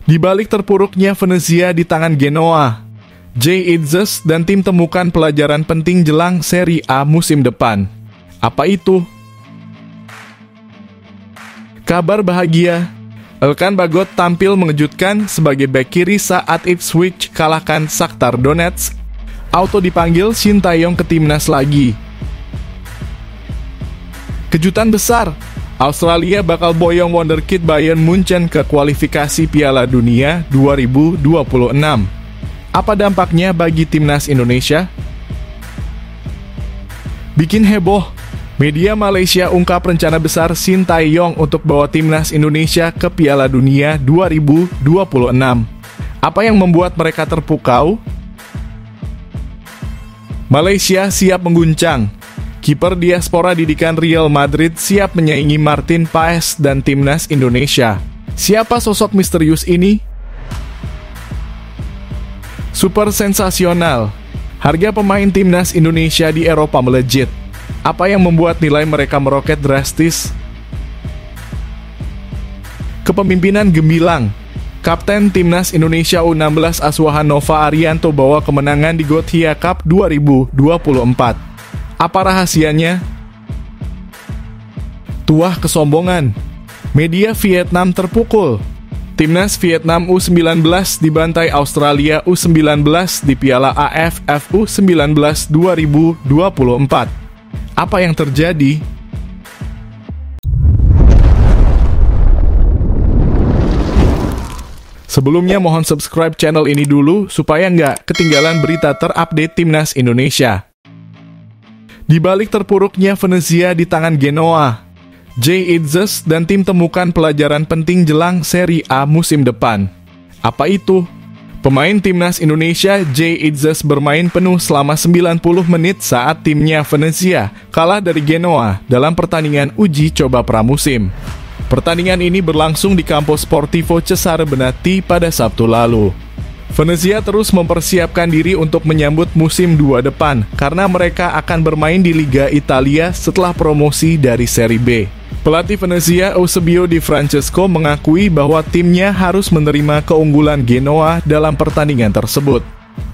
Di balik terpuruknya Venezia di tangan Genoa, Jay Itzes dan tim temukan pelajaran penting jelang Serie A musim depan. Apa itu? Kabar bahagia, Elkan Bagot tampil mengejutkan sebagai bek kiri saat Ipswich kalahkan Shakhtar Donetsk. Auto dipanggil Shin Tae-yong ke timnas lagi. Kejutan besar, Australia bakal boyong wonderkid Bayern Munchen ke kualifikasi Piala Dunia 2026. Apa dampaknya bagi timnas Indonesia? Bikin heboh, media Malaysia ungkap rencana besar Shin Tae-yong untuk bawa timnas Indonesia ke Piala Dunia 2026. Apa yang membuat mereka terpukau? Malaysia siap mengguncang. Kiper diaspora didikan Real Madrid siap menyaingi Martin Paes dan timnas Indonesia. Siapa sosok misterius ini? Super sensasional. Harga pemain timnas Indonesia di Eropa melejit. Apa yang membuat nilai mereka meroket drastis? Kepemimpinan gemilang. Kapten timnas Indonesia U16 Asuhan Nova Arianto bawa kemenangan di Gothia Cup 2024. Apa rahasianya? Tuah kesombongan. Media Vietnam terpukul. Timnas Vietnam U19 dibantai Australia U19 di Piala AFF U19 2024. Apa yang terjadi? Sebelumnya mohon subscribe channel ini dulu supaya nggak ketinggalan berita terupdate Timnas Indonesia. Di balik terpuruknya Venezia di tangan Genoa, Jay Itzes dan tim temukan pelajaran penting jelang Serie A musim depan. Apa itu? Pemain timnas Indonesia Jay Itzes bermain penuh selama 90 menit saat timnya Venezia kalah dari Genoa dalam pertandingan uji coba pramusim. Pertandingan ini berlangsung di Campo Sportivo Cesare Benatti pada Sabtu lalu. Venezia terus mempersiapkan diri untuk menyambut musim 2 depan karena mereka akan bermain di Liga Italia setelah promosi dari Serie B. Pelatih Venezia Eusebio Di Francesco mengakui bahwa timnya harus menerima keunggulan Genoa dalam pertandingan tersebut.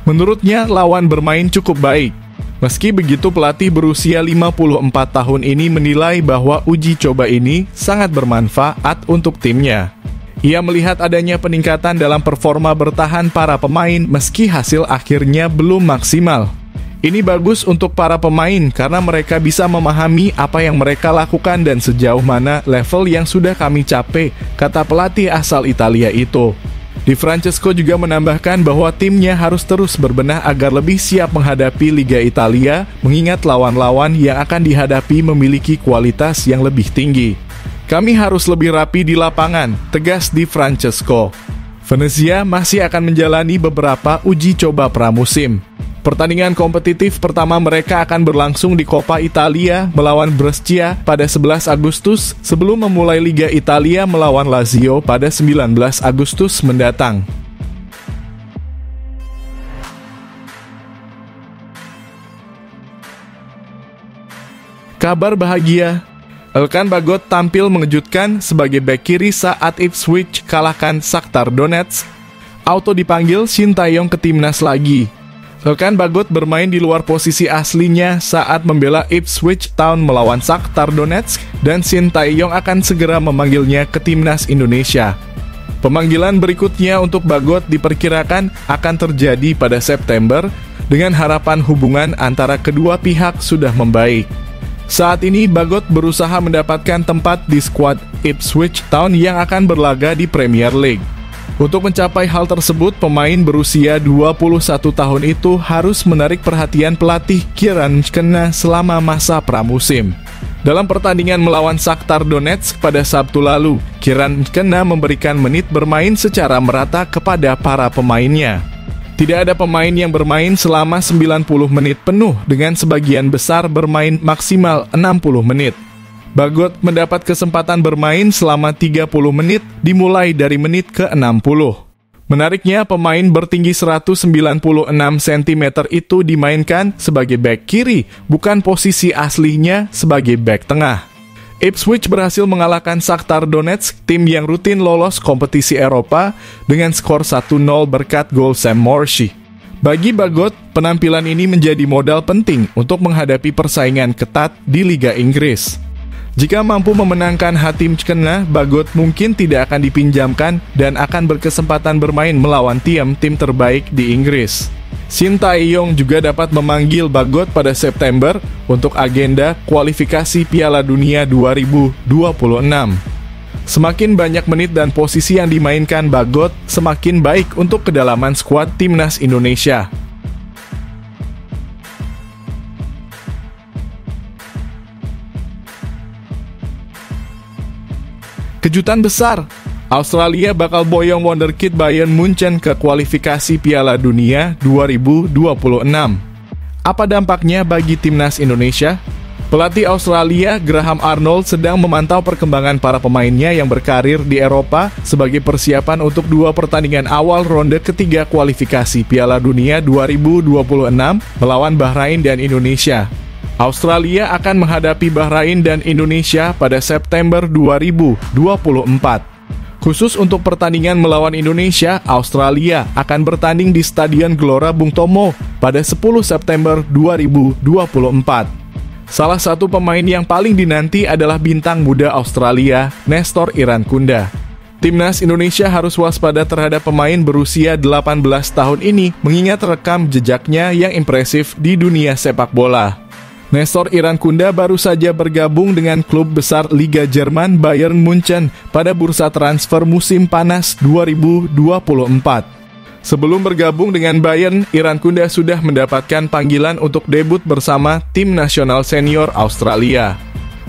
Menurutnya lawan bermain cukup baik. Meski begitu pelatih berusia 54 tahun ini menilai bahwa uji coba ini sangat bermanfaat untuk timnya. Ia melihat adanya peningkatan dalam performa bertahan para pemain meski hasil akhirnya belum maksimal. Ini bagus untuk para pemain karena mereka bisa memahami apa yang mereka lakukan dan sejauh mana level yang sudah kami capai, kata pelatih asal Italia itu. Di Francesco juga menambahkan bahwa timnya harus terus berbenah agar lebih siap menghadapi Liga Italia, mengingat lawan-lawan yang akan dihadapi memiliki kualitas yang lebih tinggi. Kami harus lebih rapi di lapangan, tegas Di Francesco. Venezia masih akan menjalani beberapa uji coba pramusim. Pertandingan kompetitif pertama mereka akan berlangsung di Coppa Italia melawan Brescia pada 11 Agustus sebelum memulai Liga Italia melawan Lazio pada 19 Agustus mendatang. Kabar bahagia, Elkan Bagot tampil mengejutkan sebagai bek kiri saat Ipswich kalahkan Shakhtar Donetsk. Auto dipanggil Shin Tae-yong ke timnas lagi. Elkan Bagot bermain di luar posisi aslinya saat membela Ipswich Town melawan Shakhtar Donetsk dan Shin Tae-yong akan segera memanggilnya ke timnas Indonesia. Pemanggilan berikutnya untuk Bagot diperkirakan akan terjadi pada September dengan harapan hubungan antara kedua pihak sudah membaik. Saat ini Bagot berusaha mendapatkan tempat di skuad Ipswich Town yang akan berlaga di Premier League. Untuk mencapai hal tersebut, pemain berusia 21 tahun itu harus menarik perhatian pelatih Kieran Kena selama masa pramusim. Dalam pertandingan melawan Shakhtar Donetsk pada Sabtu lalu, Kieran Kena memberikan menit bermain secara merata kepada para pemainnya. Tidak ada pemain yang bermain selama 90 menit penuh dengan sebagian besar bermain maksimal 60 menit. Bagot mendapat kesempatan bermain selama 30 menit dimulai dari menit ke-60. Menariknya, pemain bertinggi 196 cm itu dimainkan sebagai bek kiri, bukan posisi aslinya sebagai bek tengah. Ipswich berhasil mengalahkan Shakhtar Donetsk, tim yang rutin lolos kompetisi Eropa, dengan skor 1-0 berkat gol Sam Morsy. Bagi Bagot, penampilan ini menjadi modal penting untuk menghadapi persaingan ketat di Liga Inggris. Jika mampu memenangkan Hatim Chkena, Bagot mungkin tidak akan dipinjamkan dan akan berkesempatan bermain melawan tim terbaik di Inggris. Shin Tae-yong juga dapat memanggil Bagot pada September untuk agenda kualifikasi Piala Dunia 2026. Semakin banyak menit dan posisi yang dimainkan Bagot, semakin baik untuk kedalaman skuad timnas Indonesia. Kejutan besar, Australia bakal boyong wonderkid Bayern Munchen ke kualifikasi Piala Dunia 2026. Apa dampaknya bagi timnas Indonesia? Pelatih Australia, Graham Arnold, sedang memantau perkembangan para pemainnya yang berkarir di Eropa sebagai persiapan untuk 2 pertandingan awal ronde ketiga kualifikasi Piala Dunia 2026 melawan Bahrain dan Indonesia. Australia akan menghadapi Bahrain dan Indonesia pada September 2024. Khusus untuk pertandingan melawan Indonesia, Australia akan bertanding di Stadion Gelora Bung Tomo pada 10 September 2024. Salah satu pemain yang paling dinanti adalah bintang muda Australia, Nestor Irankunda. Timnas Indonesia harus waspada terhadap pemain berusia 18 tahun ini, mengingat rekam jejaknya yang impresif di dunia sepak bola. Nestor Irankunda baru saja bergabung dengan klub besar Liga Jerman Bayern Munchen pada bursa transfer musim panas 2024. Sebelum bergabung dengan Bayern, Irankunda sudah mendapatkan panggilan untuk debut bersama tim nasional senior Australia.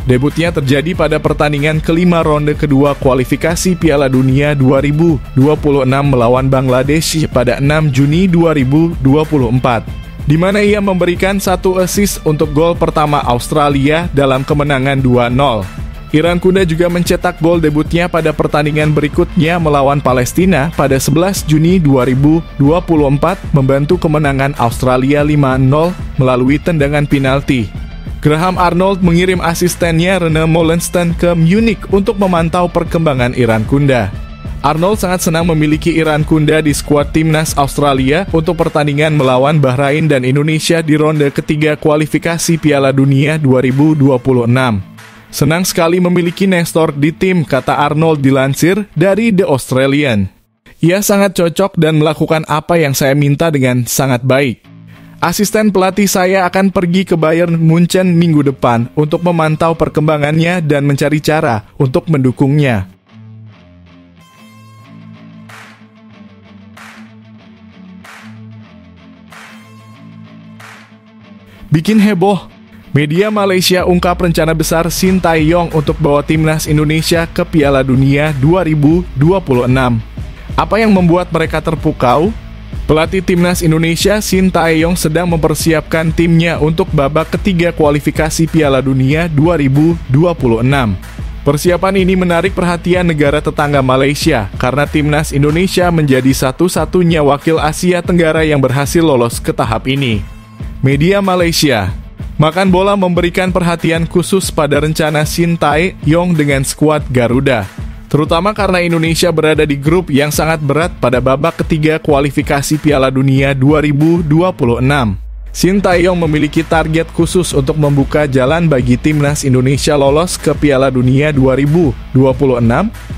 Debutnya terjadi pada pertandingan kelima ronde kedua kualifikasi Piala Dunia 2026 melawan Bangladesh pada 6 Juni 2024. Di mana ia memberikan 1 assist untuk gol pertama Australia dalam kemenangan 2-0. Irankunda juga mencetak gol debutnya pada pertandingan berikutnya melawan Palestina pada 11 Juni 2024, membantu kemenangan Australia 5-0 melalui tendangan penalti. Graham Arnold mengirim asistennya Rene Molenston ke Munich untuk memantau perkembangan Irankunda. Arnold sangat senang memiliki Irankunda di skuad timnas Australia untuk pertandingan melawan Bahrain dan Indonesia di ronde ketiga kualifikasi Piala Dunia 2026. Senang sekali memiliki Nestor di tim, kata Arnold dilansir dari The Australian. Ia sangat cocok dan melakukan apa yang saya minta dengan sangat baik. Asisten pelatih saya akan pergi ke Bayern Munchen minggu depan untuk memantau perkembangannya dan mencari cara untuk mendukungnya. Bikin heboh, media Malaysia ungkap rencana besar Shin Tae-yong untuk bawa timnas Indonesia ke Piala Dunia 2026. Apa yang membuat mereka terpukau? Pelatih timnas Indonesia Shin Tae-yong sedang mempersiapkan timnya untuk babak ketiga kualifikasi Piala Dunia 2026. Persiapan ini menarik perhatian negara tetangga Malaysia karena timnas Indonesia menjadi satu-satunya wakil Asia Tenggara yang berhasil lolos ke tahap ini. Media Malaysia, Makan Bola memberikan perhatian khusus pada rencana Shin Tae-yong dengan skuad Garuda, terutama karena Indonesia berada di grup yang sangat berat pada babak ketiga kualifikasi Piala Dunia 2026. Shin Tae-yong memiliki target khusus untuk membuka jalan bagi timnas Indonesia lolos ke Piala Dunia 2026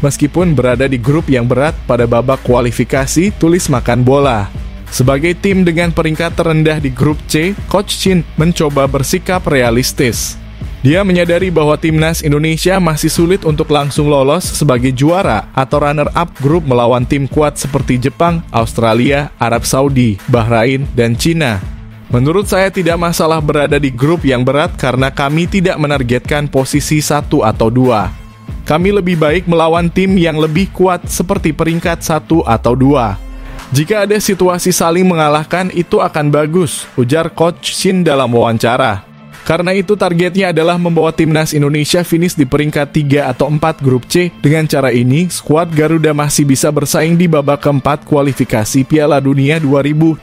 meskipun berada di grup yang berat pada babak kualifikasi, tulis Makan Bola. Sebagai tim dengan peringkat terendah di grup C, Coach Shin mencoba bersikap realistis. Dia menyadari bahwa timnas Indonesia masih sulit untuk langsung lolos sebagai juara atau runner-up grup melawan tim kuat seperti Jepang, Australia, Arab Saudi, Bahrain, dan Cina. Menurut saya tidak masalah berada di grup yang berat karena kami tidak menargetkan posisi 1 atau 2. Kami lebih baik melawan tim yang lebih kuat seperti peringkat 1 atau 2. Jika ada situasi saling mengalahkan, itu akan bagus, ujar Coach Shin dalam wawancara. Karena itu targetnya adalah membawa timnas Indonesia finish di peringkat 3 atau 4 grup C. Dengan cara ini, skuad Garuda masih bisa bersaing di babak keempat kualifikasi Piala Dunia 2026.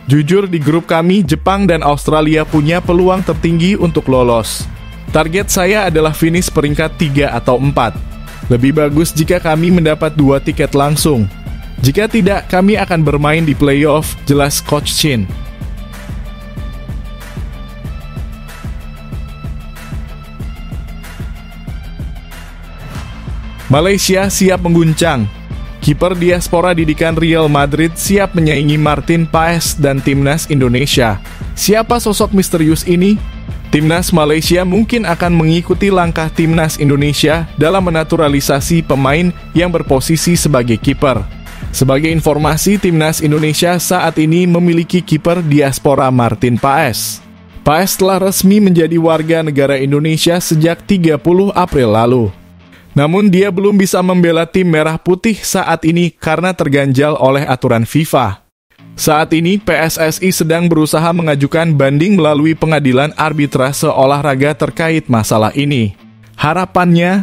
Jujur, di grup kami, Jepang dan Australia punya peluang tertinggi untuk lolos. Target saya adalah finish peringkat 3 atau 4. Lebih bagus jika kami mendapat 2 tiket langsung. Jika tidak, kami akan bermain di playoff, jelas Coach Shin. Malaysia siap mengguncang. Kiper diaspora didikan Real Madrid siap menyaingi Martin Paes dan Timnas Indonesia. Siapa sosok misterius ini? Timnas Malaysia mungkin akan mengikuti langkah Timnas Indonesia dalam menaturalisasi pemain yang berposisi sebagai kiper. Sebagai informasi, Timnas Indonesia saat ini memiliki kiper diaspora Martin Paes. Paes telah resmi menjadi warga negara Indonesia sejak 30 April lalu. Namun dia belum bisa membela tim merah putih saat ini karena terganjal oleh aturan FIFA. Saat ini PSSI sedang berusaha mengajukan banding melalui pengadilan arbitrase olahraga terkait masalah ini. Harapannya,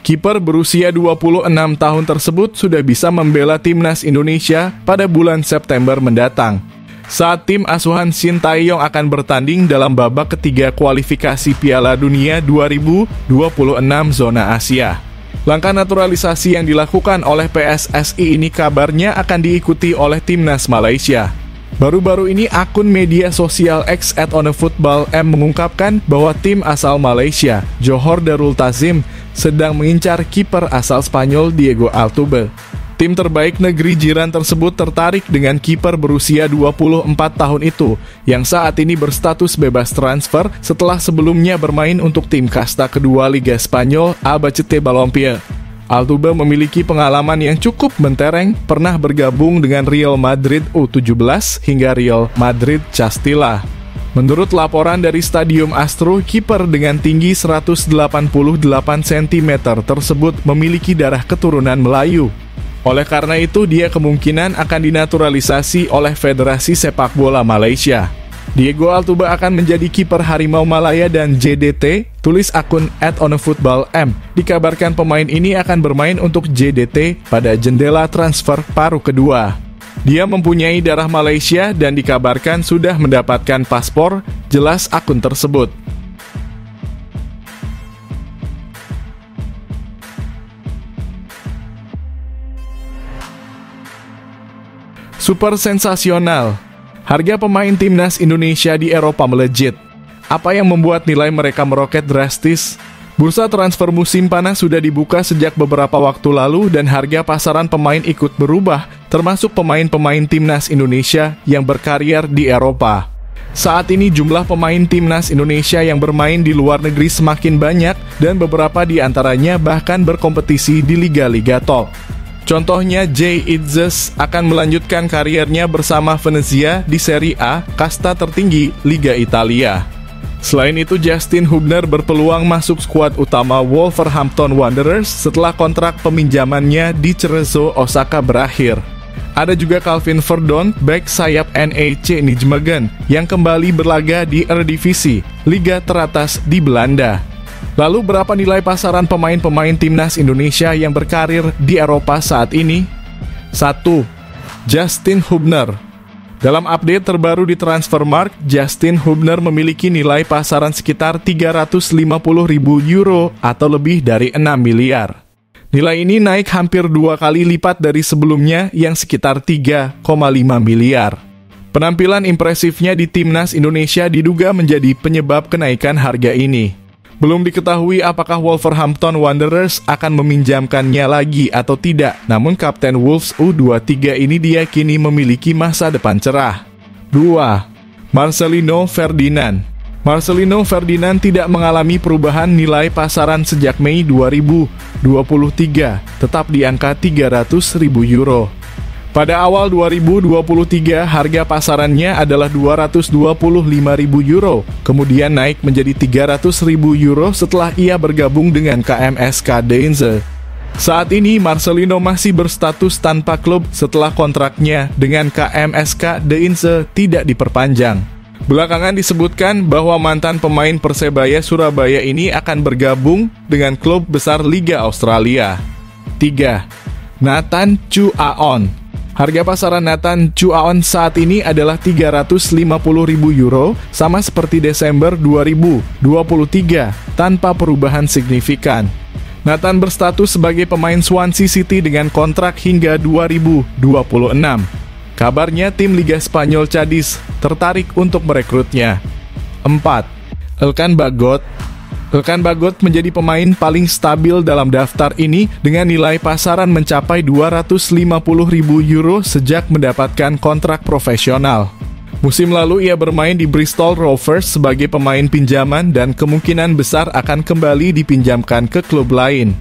kiper berusia 26 tahun tersebut sudah bisa membela Timnas Indonesia pada bulan September mendatang. Saat tim asuhan Shin Tae-yong akan bertanding dalam babak ketiga kualifikasi Piala Dunia 2026 zona Asia. Langkah naturalisasi yang dilakukan oleh PSSI ini kabarnya akan diikuti oleh Timnas Malaysia. Baru-baru ini akun media sosial X @onefootballm mengungkapkan bahwa tim asal Malaysia, Johor Darul Ta'zim, sedang mengincar kiper asal Spanyol Diego Altuve. Tim terbaik negeri jiran tersebut tertarik dengan kiper berusia 24 tahun itu, yang saat ini berstatus bebas transfer setelah sebelumnya bermain untuk tim kasta kedua Liga Spanyol, Albacete Balompié. Altuve memiliki pengalaman yang cukup mentereng, pernah bergabung dengan Real Madrid U17 hingga Real Madrid Castilla. Menurut laporan dari Stadium Astro, kiper dengan tinggi 188 cm tersebut memiliki darah keturunan Melayu. Oleh karena itu, dia kemungkinan akan dinaturalisasi oleh Federasi Sepak Bola Malaysia. Diego Altuve akan menjadi kiper Harimau Malaya dan JDT, tulis akun @onefootballm. Dikabarkan pemain ini akan bermain untuk JDT pada jendela transfer paruh kedua. Dia mempunyai darah Malaysia dan dikabarkan sudah mendapatkan paspor, jelas akun tersebut. Super sensasional. Harga pemain Timnas Indonesia di Eropa melejit. Apa yang membuat nilai mereka meroket drastis? Bursa transfer musim panas sudah dibuka sejak beberapa waktu lalu dan harga pasaran pemain ikut berubah, termasuk pemain-pemain Timnas Indonesia yang berkarier di Eropa. Saat ini jumlah pemain Timnas Indonesia yang bermain di luar negeri semakin banyak dan beberapa di antaranya bahkan berkompetisi di liga-liga top. Contohnya, Jay Itzes akan melanjutkan kariernya bersama Venezia di Serie A, kasta tertinggi Liga Italia. Selain itu, Justin Hubner berpeluang masuk skuad utama Wolverhampton Wanderers setelah kontrak peminjamannya di Cerezo Osaka berakhir. Ada juga Calvin Verdon, bek sayap NEC Nijmegen, yang kembali berlaga di Eredivisie, liga teratas di Belanda. Lalu berapa nilai pasaran pemain-pemain Timnas Indonesia yang berkarir di Eropa saat ini? 1. Justin Hubner. Dalam update terbaru di Transfermarkt, Justin Hubner memiliki nilai pasaran sekitar 350.000 euro atau lebih dari 6 miliar. Nilai ini naik hampir 2 kali lipat dari sebelumnya yang sekitar 3,5 miliar. Penampilan impresifnya di Timnas Indonesia diduga menjadi penyebab kenaikan harga ini. Belum diketahui apakah Wolverhampton Wanderers akan meminjamkannya lagi atau tidak, namun Kapten Wolves U23 ini diyakini memiliki masa depan cerah. 2. Marcelino Ferdinand. Marcelino Ferdinand tidak mengalami perubahan nilai pasaran sejak Mei 2023, tetap di angka 300.000 euro. Pada awal 2023, harga pasarannya adalah 225.000 euro, kemudian naik menjadi 300.000 euro setelah ia bergabung dengan KMSK Deinze. Saat ini, Marcelino masih berstatus tanpa klub setelah kontraknya dengan KMSK Deinze tidak diperpanjang. Belakangan disebutkan bahwa mantan pemain Persebaya Surabaya ini akan bergabung dengan klub besar Liga Australia. 3. Nathan Chu Aon. Harga pasaran Nathan Chuaon saat ini adalah 350.000 euro, sama seperti Desember 2023, tanpa perubahan signifikan. Nathan berstatus sebagai pemain Swansea City dengan kontrak hingga 2026. Kabarnya tim Liga Spanyol Cadiz tertarik untuk merekrutnya. 4. Elkan Bagot. Elkan Bagot menjadi pemain paling stabil dalam daftar ini dengan nilai pasaran mencapai 250.000 euro sejak mendapatkan kontrak profesional. Musim lalu ia bermain di Bristol Rovers sebagai pemain pinjaman dan kemungkinan besar akan kembali dipinjamkan ke klub lain.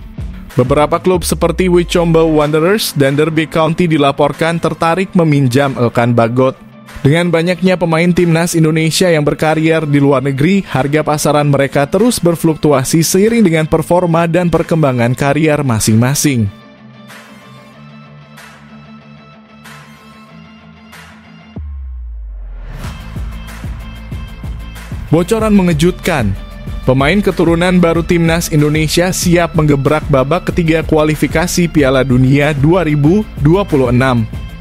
Beberapa klub seperti Wycombe Wanderers dan Derby County dilaporkan tertarik meminjam Elkan Bagot. Dengan banyaknya pemain timnas Indonesia yang berkarier di luar negeri, harga pasaran mereka terus berfluktuasi seiring dengan performa dan perkembangan karier masing-masing. Bocoran mengejutkan. Pemain keturunan baru timnas Indonesia siap menggebrak babak ketiga kualifikasi Piala Dunia 2026.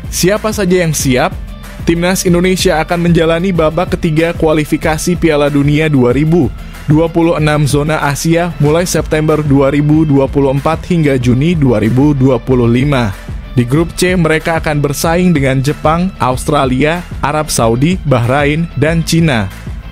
Siapa saja yang siap? Timnas Indonesia akan menjalani babak ketiga kualifikasi Piala Dunia 2026 zona Asia mulai September 2024 hingga Juni 2025. Di grup C mereka akan bersaing dengan Jepang, Australia, Arab Saudi, Bahrain, dan Cina.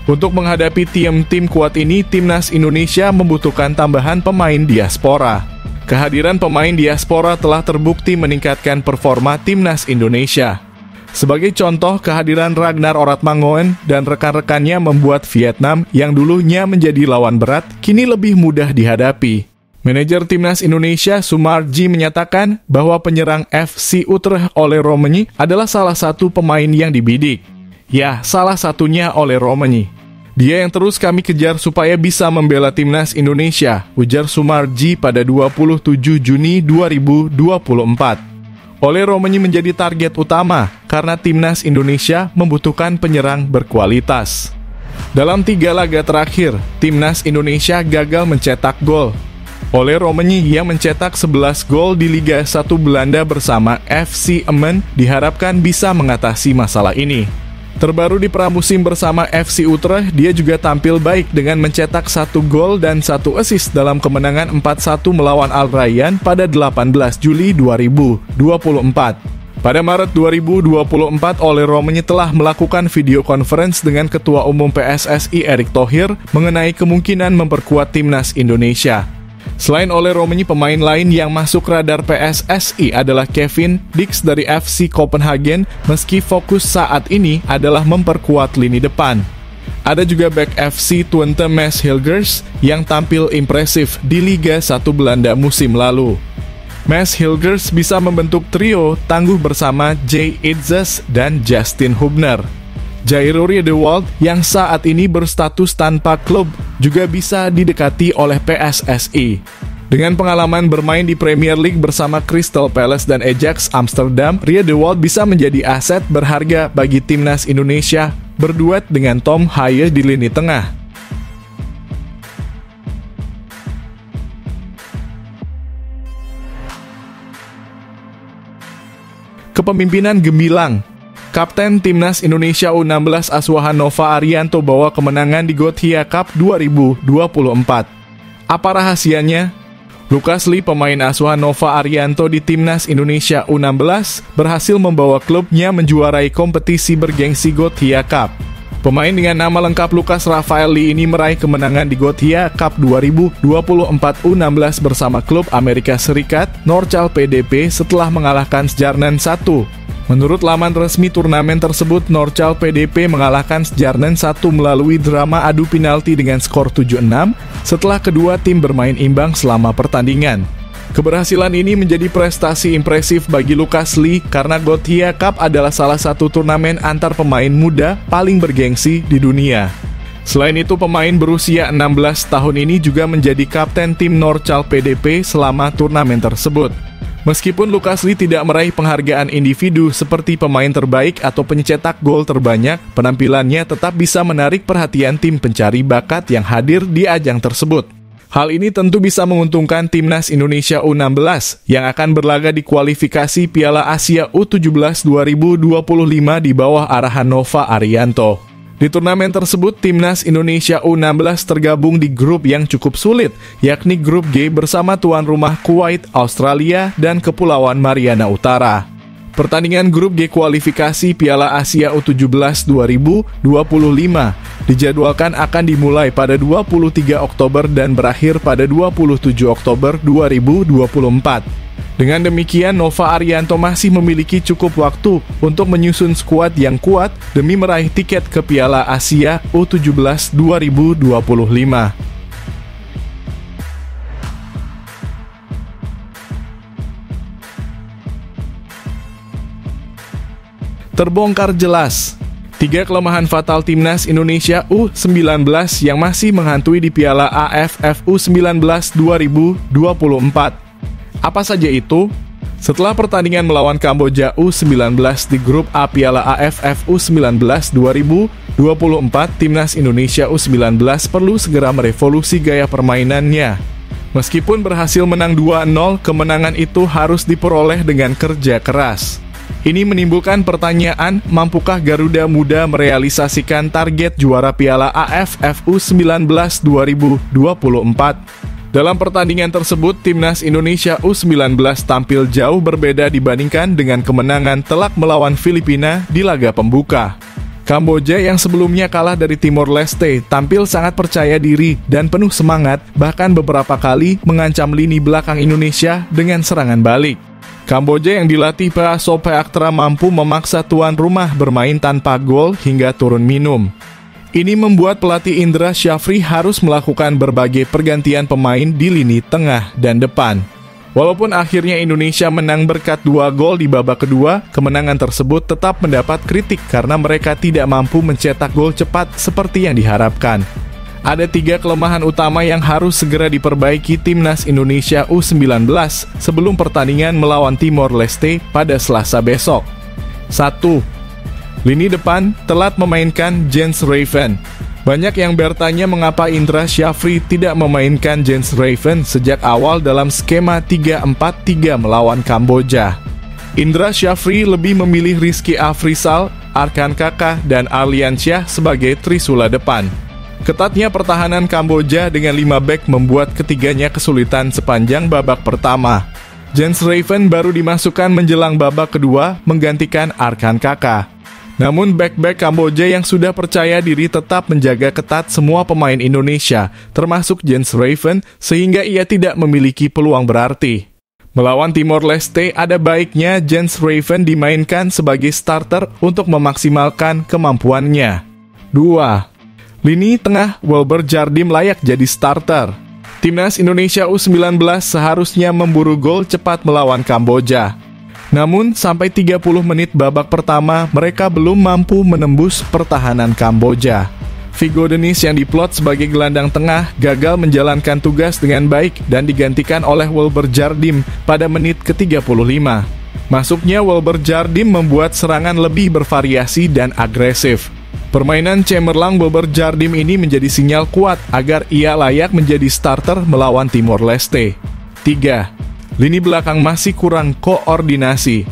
Untuk menghadapi tim-tim kuat ini, timnas Indonesia membutuhkan tambahan pemain diaspora. Kehadiran pemain diaspora telah terbukti meningkatkan performa timnas Indonesia. Sebagai contoh, kehadiran Ragnar Oratmangoen dan rekan-rekannya membuat Vietnam yang dulunya menjadi lawan berat, kini lebih mudah dihadapi. Manajer timnas Indonesia Sumarji menyatakan bahwa penyerang FC Utrecht Ole Romani adalah salah satu pemain yang dibidik. Ya, salah satunya Ole Romani. Dia yang terus kami kejar supaya bisa membela timnas Indonesia, ujar Sumarji pada 27 Juni 2024. Ole Romani menjadi target utama karena timnas Indonesia membutuhkan penyerang berkualitas. Dalam 3 laga terakhir, timnas Indonesia gagal mencetak gol. Ole Romani yang mencetak 11 gol di Liga 1 Belanda bersama FC Emmen diharapkan bisa mengatasi masalah ini. Terbaru di pramusim bersama FC Utrecht, dia juga tampil baik dengan mencetak 1 gol dan 1 assist dalam kemenangan 4-1 melawan Al Rayyan pada 18 Juli 2024. Pada Maret 2024, Ole Romani telah melakukan video conference dengan Ketua Umum PSSI Erick Thohir mengenai kemungkinan memperkuat timnas Indonesia. Selain Ole Romani, pemain lain yang masuk radar PSSI adalah Kevin Dix dari FC Copenhagen, meski fokus saat ini adalah memperkuat lini depan. Ada juga back FC Twente Mads Hilgers yang tampil impresif di Liga 1 Belanda musim lalu. Mads Hilgers bisa membentuk trio tangguh bersama Jay Itzes dan Justin Hubner. Jairo Riedewald yang saat ini berstatus tanpa klub juga bisa didekati oleh PSSI. Dengan pengalaman bermain di Premier League bersama Crystal Palace dan Ajax Amsterdam, Riedewald bisa menjadi aset berharga bagi timnas Indonesia berduet dengan Tom Haye di lini tengah. Kepemimpinan gemilang. Kapten Timnas Indonesia U16 asuhan Nova Arianto bawa kemenangan di Gothia Cup 2024. Apa rahasianya? Lucas Lee, pemain asuhan Nova Arianto di Timnas Indonesia U16, berhasil membawa klubnya menjuarai kompetisi bergengsi Gothia Cup. Pemain dengan nama lengkap Lucas Rafael Lee ini meraih kemenangan di Gothia Cup 2024 U16 bersama klub Amerika Serikat Norcal PDP setelah mengalahkan Sjarnan 1. Menurut laman resmi turnamen tersebut, Norcal PDP mengalahkan Sjarnan 1 melalui drama adu penalti dengan skor 7-6 setelah kedua tim bermain imbang selama pertandingan. Keberhasilan ini menjadi prestasi impresif bagi Lucas Lee karena Gothia Cup adalah salah satu turnamen antar pemain muda paling bergengsi di dunia. Selain itu, pemain berusia 16 tahun ini juga menjadi kapten tim Norcal PDP selama turnamen tersebut. Meskipun Lucas Lee tidak meraih penghargaan individu seperti pemain terbaik atau pencetak gol terbanyak, penampilannya tetap bisa menarik perhatian tim pencari bakat yang hadir di ajang tersebut. Hal ini tentu bisa menguntungkan timnas Indonesia U16 yang akan berlaga di kualifikasi Piala Asia U17 2025 di bawah arahan Nova Arianto. Di turnamen tersebut, timnas Indonesia U16 tergabung di grup yang cukup sulit, yakni grup G bersama tuan rumah Kuwait, Australia, dan Kepulauan Mariana Utara. Pertandingan grup G kualifikasi Piala Asia U17 2025 dijadwalkan akan dimulai pada 23 Oktober dan berakhir pada 27 Oktober 2024. Dengan demikian, Nova Arianto masih memiliki cukup waktu untuk menyusun skuad yang kuat demi meraih tiket ke Piala Asia U17 2025. Terbongkar jelas. 3 kelemahan fatal timnas Indonesia U19 yang masih menghantui di Piala AFF U19 2024. Apa saja itu? Setelah pertandingan melawan Kamboja U19 di grup A Piala AFF U19 2024, timnas Indonesia U19 perlu segera merevolusi gaya permainannya. Meskipun berhasil menang 2-0, kemenangan itu harus diperoleh dengan kerja keras. Ini menimbulkan pertanyaan, mampukah Garuda Muda merealisasikan target juara Piala AFF U19 2024? Dalam pertandingan tersebut, timnas Indonesia U19 tampil jauh berbeda dibandingkan dengan kemenangan telak melawan Filipina di laga pembuka. Kamboja yang sebelumnya kalah dari Timor Leste tampil sangat percaya diri dan penuh semangat, bahkan beberapa kali mengancam lini belakang Indonesia dengan serangan balik. Kamboja yang dilatih Phea Sopheaktra mampu memaksa tuan rumah bermain tanpa gol hingga turun minum. Ini membuat pelatih Indra Syafri harus melakukan berbagai pergantian pemain di lini tengah dan depan. Walaupun akhirnya Indonesia menang berkat 2 gol di babak kedua, kemenangan tersebut tetap mendapat kritik karena mereka tidak mampu mencetak gol cepat seperti yang diharapkan. Ada 3 kelemahan utama yang harus segera diperbaiki timnas Indonesia U19 sebelum pertandingan melawan Timor Leste pada Selasa besok. 1. Lini depan telat memainkan Jens Raven. Banyak yang bertanya mengapa Indra Syafri tidak memainkan Jens Raven sejak awal dalam skema 3-4-3 melawan Kamboja. Indra Syafri lebih memilih Rizky Afrizal, Arkan Kaka, dan Arliansyah sebagai trisula depan. Ketatnya pertahanan Kamboja dengan 5 bek membuat ketiganya kesulitan sepanjang babak pertama. Jens Raven baru dimasukkan menjelang babak kedua menggantikan Arkan Kaka. Namun bek-bek Kamboja yang sudah percaya diri tetap menjaga ketat semua pemain Indonesia, termasuk Jens Raven, sehingga ia tidak memiliki peluang berarti. Melawan Timor Leste, ada baiknya Jens Raven dimainkan sebagai starter untuk memaksimalkan kemampuannya. 2. Lini tengah Welber Jardim layak jadi starter. Timnas Indonesia U19 seharusnya memburu gol cepat melawan Kamboja. Namun, sampai 30 menit babak pertama, mereka belum mampu menembus pertahanan Kamboja. Vigo Denis yang diplot sebagai gelandang tengah gagal menjalankan tugas dengan baik dan digantikan oleh Welber Jardim pada menit ke-35. Masuknya Welber Jardim membuat serangan lebih bervariasi dan agresif. Permainan cemerlang Welber Jardim ini menjadi sinyal kuat agar ia layak menjadi starter melawan Timor Leste. 3. Lini belakang masih kurang koordinasi.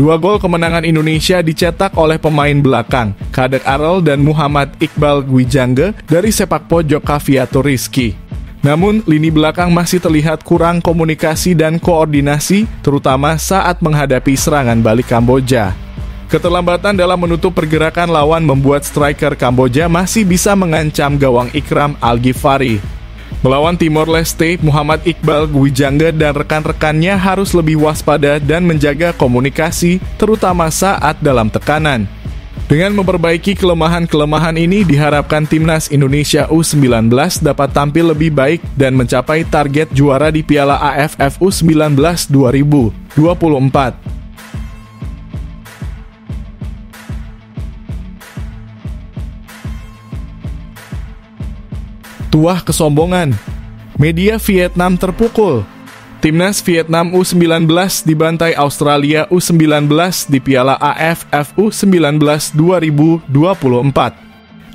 2 gol kemenangan Indonesia dicetak oleh pemain belakang, Kadek Arel dan Muhammad Iqbal Gwijangge dari sepak pojok Kaviato Rizky. Namun, lini belakang masih terlihat kurang komunikasi dan koordinasi, terutama saat menghadapi serangan balik Kamboja. Keterlambatan dalam menutup pergerakan lawan membuat striker Kamboja masih bisa mengancam gawang Ikram Al-Ghifari. Melawan Timor Leste, Muhammad Iqbal Gwijangge dan rekan-rekannya harus lebih waspada dan menjaga komunikasi, terutama saat dalam tekanan. Dengan memperbaiki kelemahan-kelemahan ini, diharapkan timnas Indonesia U19 dapat tampil lebih baik dan mencapai target juara di Piala AFF U19 2024. Tuah kesombongan. Media Vietnam terpukul. Timnas Vietnam U19 dibantai Australia U19 di Piala AFF U19 2024.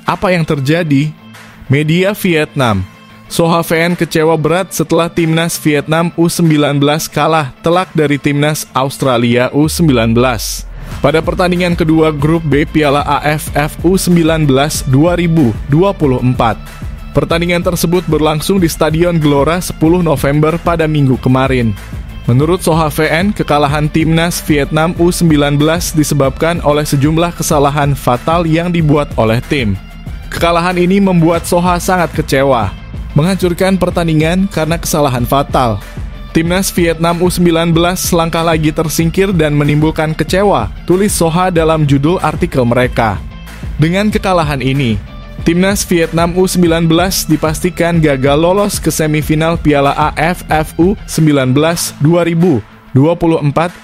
Apa yang terjadi? Media Vietnam. Soha VN kecewa berat setelah timnas Vietnam U19 kalah telak dari timnas Australia U19. Pada pertandingan kedua grup B Piala AFF U19 2024. Pertandingan tersebut berlangsung di Stadion Gelora 10 November pada minggu kemarin. Menurut Soha VN, kekalahan timnas Vietnam U19 disebabkan oleh sejumlah kesalahan fatal yang dibuat oleh tim. Kekalahan ini membuat Soha sangat kecewa, menghancurkan pertandingan karena kesalahan fatal. Timnas Vietnam U19 selangkah lagi tersingkir dan menimbulkan kecewa, tulis Soha dalam judul artikel mereka. Dengan kekalahan ini, timnas Vietnam U19 dipastikan gagal lolos ke semifinal Piala AFF U19 2024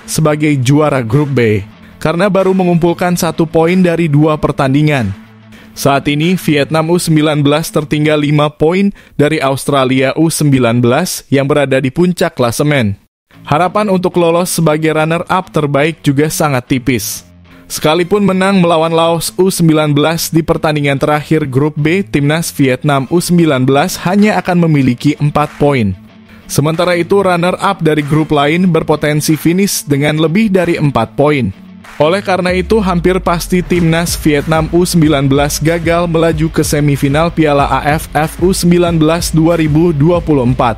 sebagai juara grup B, karena baru mengumpulkan 1 poin dari 2 pertandingan. Saat ini, Vietnam U19 tertinggal 5 poin dari Australia U19 yang berada di puncak klasemen. Harapan untuk lolos sebagai runner-up terbaik juga sangat tipis. Sekalipun menang melawan Laos U19 di pertandingan terakhir grup B, timnas Vietnam U19 hanya akan memiliki 4 poin. Sementara itu, runner-up dari grup lain berpotensi finish dengan lebih dari 4 poin. Oleh karena itu, hampir pasti timnas Vietnam U19 gagal melaju ke semifinal Piala AFF U19 2024.